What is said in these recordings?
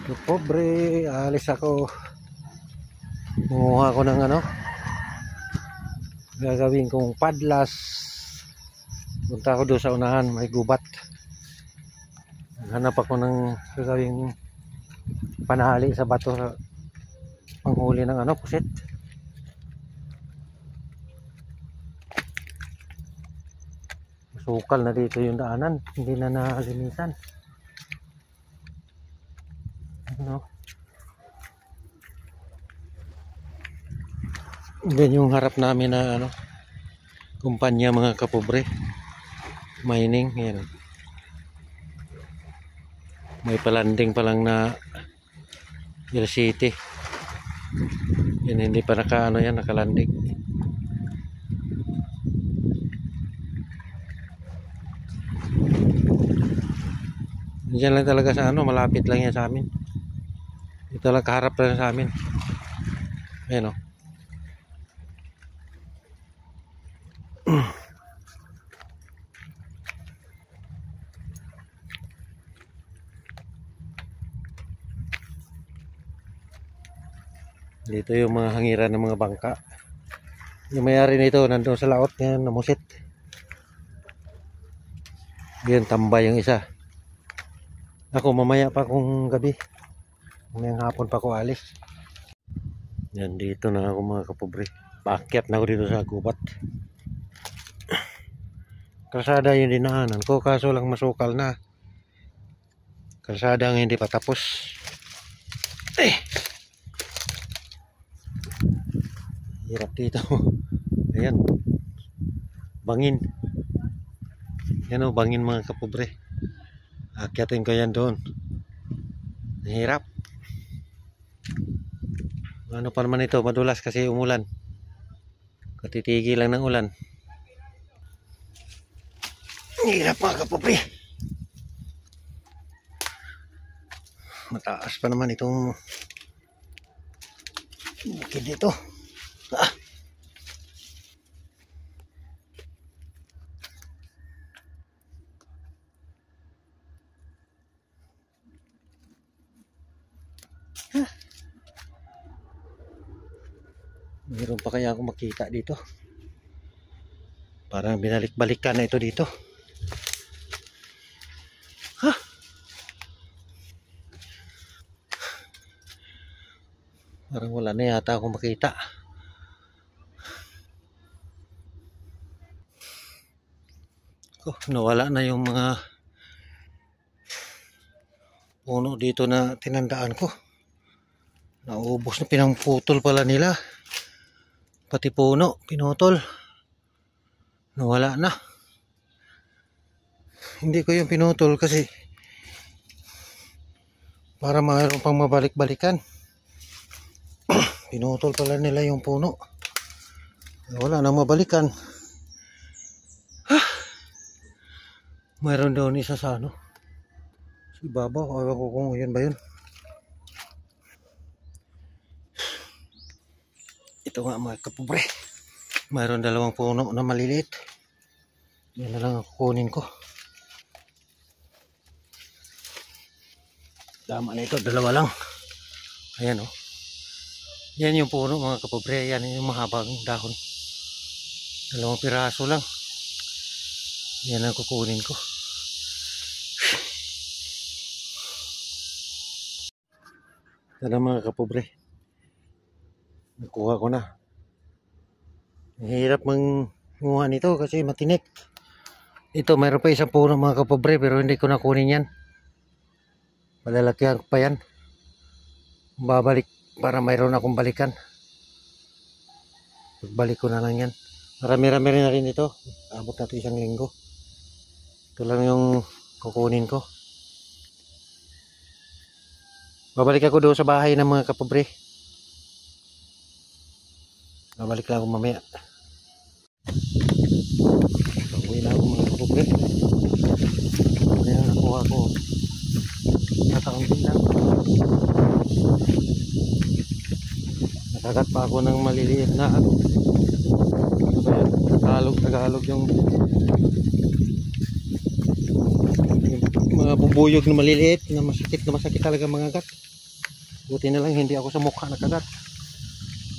Pobre, alis ako. Kumuha ko ng gagawin kong padlas. Punta ako doon sa unahan, may gubat. Hanap ako ng gagawing panali sa bato sa panghuli ng pusit. Sukal na dito yung daanan, hindi na nalinisan. Yan yung harap namin na kumpanya mga kapobre. Mining, yan. May palanding pa lang na LCT. Yan, hindi pa yan, nakalanding. Diyan lang talaga sa malapit lang yan sa amin. Ito lang kaharap lang sa amin. Ayan o. Dito yung mga hangiran ng mga bangka. Yung mayari nito nandoon sa laot ngayon, namusit. Yan, tambay yung isa. Ako mamaya pa kung gabi. Mamayang hapon pa ko alis. Yan, dito na ako mga kapobre. Paakyat na ako dito sa gubat. Kalsada yung dinaanan ko, kaso lang masukal na. Kalsada ang hindi pa tapos. Hirap dito. Ayan. Bangin. Yan o, bangin mga kapobre. Akyatin ko yan doon. Hirap. Ano pa naman ito, madulas kasi umulan. Katitigil lang ng ulan. Hirap mga kapobre. Mataas pa naman itong bukid dito. Mayroon pa kaya ako makita dito? Parang binalik-balikan na ito dito. Parang wala na yata akong makita. Nawala na yung mga puno dito na tinandaan ko. Naubos na, pinamputol pala nila. Pati puno, pinutol. Nawala na. Hindi ko yung pinutol kasi para mayroon pang mabalik-balikan. Pinutol pala nila yung puno. Wala na mabalikan. Mayroon daw isa sa sa ibabaw. Ewan ko kung yun ba yun. Ito nga mga kapobre. Mayroon dalawang puno na maliliit. Yan na lang ang kukunin ko. Tama na ito, dalawa lang. Ayan o. Yan yung puno mga kapobre. Yan yung mahabang dahon. Dalawang piraso lang. Yan ang kukunin ko. Ito na mga kapobre. Nakuha ko na. Mahirap manguha nito kasi matinik. Ito mayroon pa isang puno mga kapobre pero hindi ko nakunin yan. Malalakihan pa yan. Babalik para mayroon akong balikan. Pagbalik ko na lang yan. Marami-rami rin na rin ito. Abot na ito 1 linggo. Ito lang yung kukunin ko. Babalik ako doon sa bahay ng mga kapobre. Babalik lang ako mamaya. Uwi na ako mga kapobre. Kaya nakuha ko. Nakaunti lang. Nakagat pa ako ng maliliit na Tagalog yung mga bubuyog na maliliit na masakit talaga mga gat. Buti na lang hindi ako sa mukha nakagat.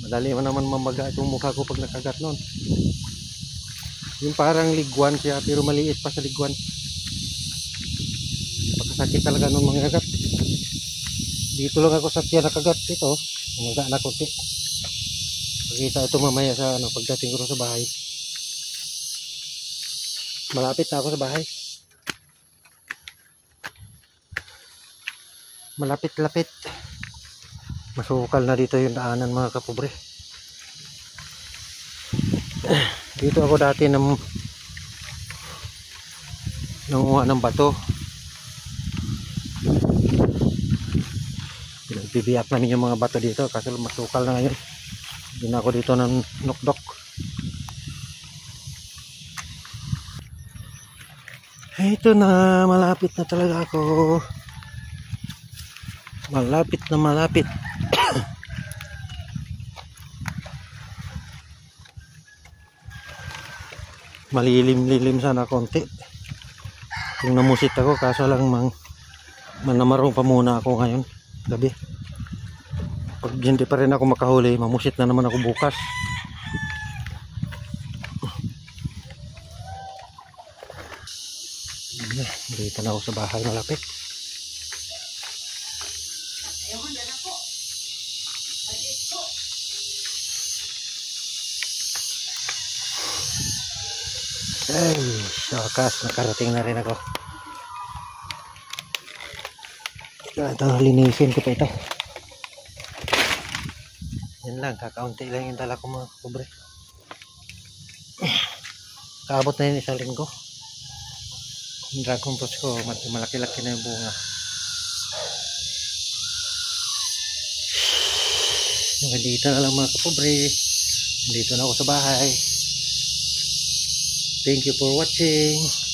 Madali mo naman mamaga itong mukha ko pag nakagat nun. Yung parang liguan siya pero maliit pa sa liguan. Pagkasakit talaga nung mga kagat. Dito lang ako sa tiyan nakagat ito. Umaga na konti. Pakita ito mamaya sa pagdating ko sa bahay. Malapit na ako sa bahay. Malapit-lapit. Masukal na dito yung daanan mga kapobre. Dito ako dati nanguha ng bato. Pinagbibiyak namin yung mga bato dito kasi masukal na ngayon. Hindi na ako dito ng nukdok. Ito na, malapit na talaga ako. Malapit na malapit. Malilim-lilim sana konti. Kung namusit ako, kaso lang manamarong pa muna ako ngayon gabi. Pag hindi pa rin ako makahuli, mamusit na naman ako bukas. Dito na ako sa bahay malapit. Ay, sa wakas nakarating na rin ako. Ito, linisin ko pa ito. Yan lang, kakaunti lang yung dala ko mga kapobre. Kaabot na yun isang linggo. Yung dragon fruit ko, malaki-laki na yung bunga. Hanggang dito na lang mga kapobre. Dito na ako sa bahay. Thank you for watching.